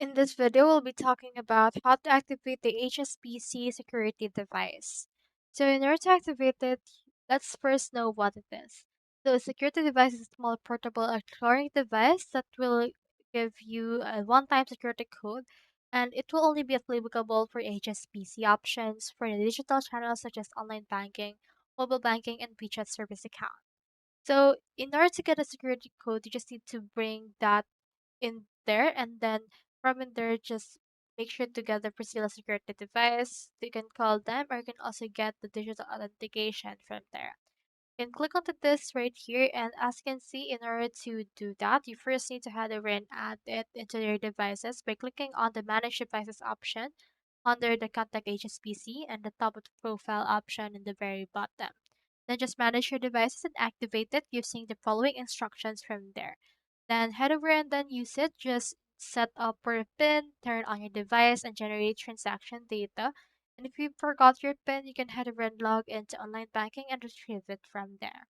In this video, we'll be talking about how to activate the HSBC Security Device. So in order to activate it, let's first know what it is. So a security device is a small portable electronic device that will give you a one-time security code, and it will only be applicable for HSBC options for the digital channels such as online banking, mobile banking, and WeChat service account. So in order to get a security code, you just need to bring that in there, and then from in there just make sure to get the Priscilla security device. You can call them, or you can also get the digital authentication from there. You can click onto this right here, and as you can see, in order to do that, you first need to head over and add it into your devices by clicking on the manage devices option under the contact HSBC and the top of the profile option in the very bottom. Then just manage your devices and activate it using the following instructions from there. Then head over and then use it. Just set up for a PIN, turn on your device, and generate transaction data. And if you forgot your PIN, you can head over and log into online banking and retrieve it from there.